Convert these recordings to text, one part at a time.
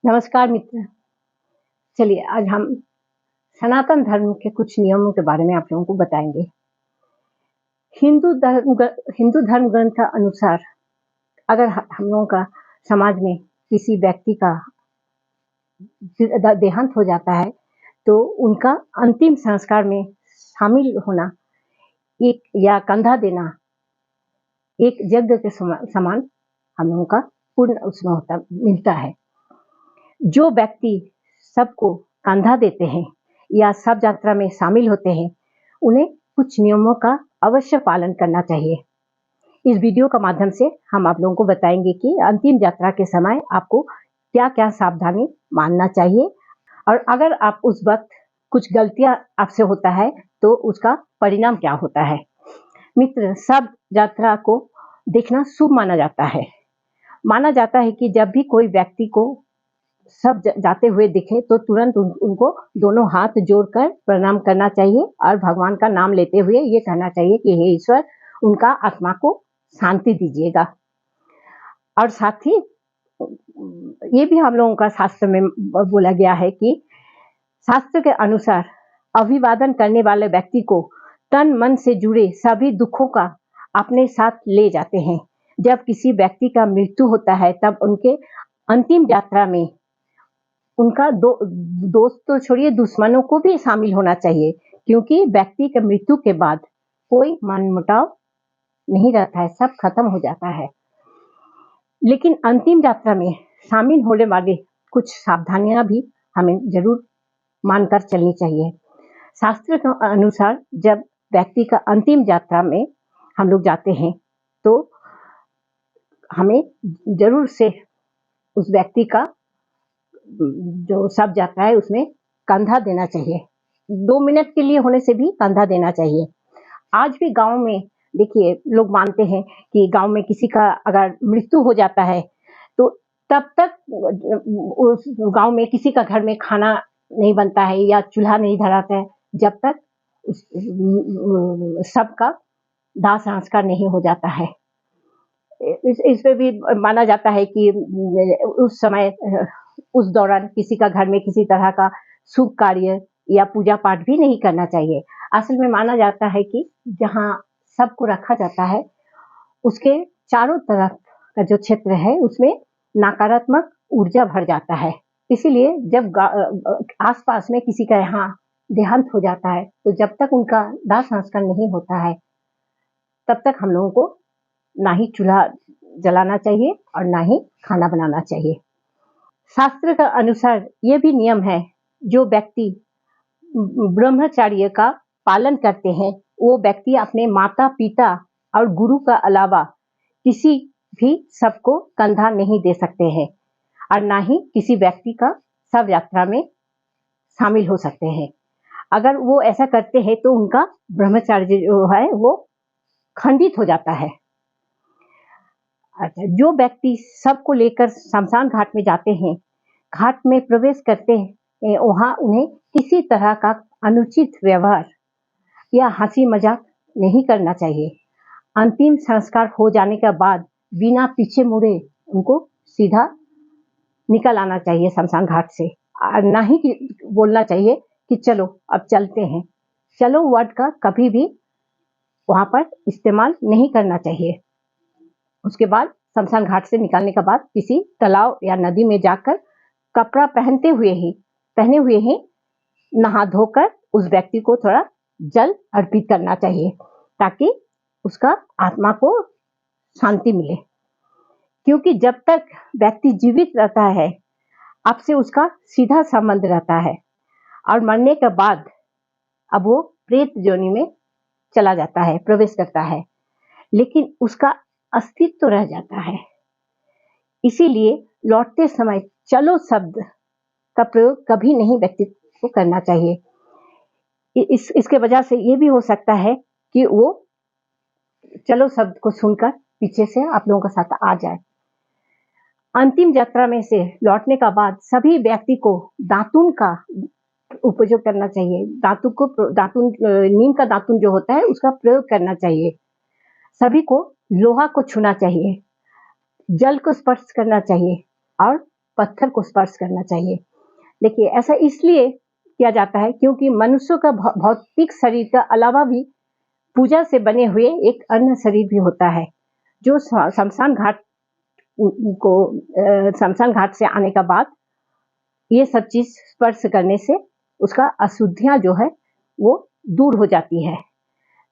नमस्कार मित्र। चलिए आज हम सनातन धर्म के कुछ नियमों के बारे में आप लोगों को बताएंगे। हिंदू धर्म ग्रंथ के अनुसार अगर हम लोगों का समाज में किसी व्यक्ति का देहांत हो जाता है तो उनका अंतिम संस्कार में शामिल होना एक या कंधा देना एक यज्ञ के समान हम लोगों का पूर्ण उसमें मिलता है। जो व्यक्ति सबको कंधा देते हैं या शव यात्रा में शामिल होते हैं उन्हें कुछ नियमों का अवश्य पालन करना चाहिए। इस वीडियो के माध्यम से हम आप लोगों को बताएंगे कि अंतिम यात्रा के समय आपको क्या क्या सावधानी मानना चाहिए और अगर आप उस वक्त कुछ गलतियां आपसे होता है तो उसका परिणाम क्या होता है। मित्र, शव यात्रा को देखना शुभ माना जाता है। माना जाता है कि जब भी कोई व्यक्ति को सब जाते हुए दिखे तो तुरंत उनको दोनों हाथ जोड़कर प्रणाम करना चाहिए और भगवान का नाम लेते हुए ये कहना चाहिए कि हे ईश्वर, उनका आत्मा को शांति दीजिएगा। और साथ ही ये भी हम लोगों का शास्त्र में बोला गया है कि शास्त्र के अनुसार अभिवादन करने वाले व्यक्ति को तन मन से जुड़े सभी दुखों का अपने साथ ले जाते हैं। जब किसी व्यक्ति का मृत्यु होता है तब उनके अंतिम यात्रा में उनका दोस्त तो छोड़िए दुश्मनों को भी शामिल होना चाहिए, क्योंकि व्यक्ति के मृत्यु के बाद कोई मनमुटाव नहीं रहता है, सब खत्म हो जाता है। लेकिन अंतिम यात्रा में शामिल होने वाले कुछ सावधानियां भी हमें जरूर मानकर चलनी चाहिए। शास्त्र के अनुसार जब व्यक्ति का अंतिम यात्रा में हम लोग जाते हैं तो हमें जरूर से उस व्यक्ति का जो शव जाता है उसमें कंधा देना चाहिए। 2 मिनट के लिए होने से भी कंधा देना चाहिए। आज भी गांव में देखिए लोग मानते हैं कि गांव में किसी का अगर मृत्यु हो जाता है तो तब तक उस गांव में किसी का घर में खाना नहीं बनता है या चूल्हा नहीं धराता है जब तक शव का दाह संस्कार नहीं हो जाता है। इसमें भी माना जाता है कि उस समय उस दौरान किसी का घर में किसी तरह का शुभ कार्य या पूजा पाठ भी नहीं करना चाहिए। असल में माना जाता है कि जहाँ सबको रखा जाता है उसके चारों तरफ का जो क्षेत्र है उसमें नकारात्मक ऊर्जा भर जाता है। इसीलिए जब आसपास में किसी का यहाँ देहांत हो जाता है तो जब तक उनका दाह संस्कार नहीं होता है तब तक हम लोगों को ना ही चूल्हा जलाना चाहिए और ना ही खाना बनाना चाहिए। शास्त्र के अनुसार ये भी नियम है, जो व्यक्ति ब्रह्मचर्य का पालन करते हैं वो व्यक्ति अपने माता पिता और गुरु का अलावा किसी भी सबको कंधा नहीं दे सकते हैं और ना ही किसी व्यक्ति का शव यात्रा में शामिल हो सकते हैं। अगर वो ऐसा करते हैं तो उनका ब्रह्मचर्य जो है वो खंडित हो जाता है। अच्छा, जो व्यक्ति सबको लेकर शमशान घाट में जाते हैं, घाट में प्रवेश करते हैं, वहां उन्हें किसी तरह का अनुचित व्यवहार या हंसी मजाक नहीं करना चाहिए। अंतिम संस्कार हो जाने के बाद बिना पीछे मुड़े उनको सीधा निकल आना चाहिए शमशान घाट से, और ना ही बोलना चाहिए कि चलो अब चलते हैं। चलो वर्ड का कभी भी वहां पर इस्तेमाल नहीं करना चाहिए। उसके बाद शमशान घाट से निकलने के बाद किसी तालाब या नदी में जाकर कपड़ा पहने हुए ही नहा धोकर उस व्यक्ति को थोड़ा जल अर्पित करना चाहिए ताकि उसका आत्मा को शांति मिले। क्योंकि जब तक व्यक्ति जीवित रहता है आपसे उसका सीधा संबंध रहता है और मरने के बाद अब वो प्रेत योनि में चला जाता है, प्रवेश करता है, लेकिन उसका अस्तित्व तो रह जाता है। इसीलिए लौटते समय चलो शब्द का प्रयोग कभी नहीं व्यक्ति को करना चाहिए। इसके वजह से ये भी हो सकता है कि वो चलो शब्द को सुनकर पीछे से आप लोगों के साथ आ जाए। अंतिम यात्रा में से लौटने का बाद सभी व्यक्ति को दातुन का उपयोग करना चाहिए। दातुन नीम का दातुन जो होता है उसका प्रयोग करना चाहिए। सभी को लोहा को छूना चाहिए, जल को स्पर्श करना चाहिए और पत्थर को स्पर्श करना चाहिए। देखिए, ऐसा इसलिए किया जाता है क्योंकि मनुष्यों का भौतिक शरीर का अलावा भी पूजा से बने हुए एक अन्य शरीर भी होता है, जो शमशान घाट से आने का बाद ये सब चीज स्पर्श करने से उसका अशुद्धियां जो है वो दूर हो जाती है।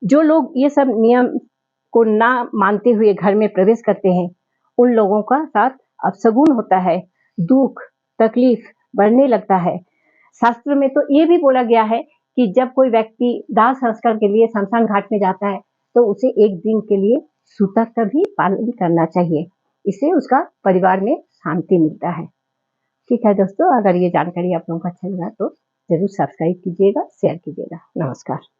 जो लोग ये सब नियम को ना मानते हुए घर में प्रवेश करते हैं, उन लोगों का साथ अपशगुन होता है, दुख तकलीफ बढ़ने लगता है। शास्त्र में तो ये भी बोला गया है कि जब कोई व्यक्ति दाह संस्कार के लिए शमशान घाट में जाता है तो उसे एक दिन के लिए सूतक का भी पालन करना चाहिए। इससे उसका परिवार में शांति मिलता है। ठीक है दोस्तों, अगर ये जानकारी आप लोगों को अच्छा लगा तो जरूर सब्सक्राइब कीजिएगा, शेयर कीजिएगा। नमस्कार।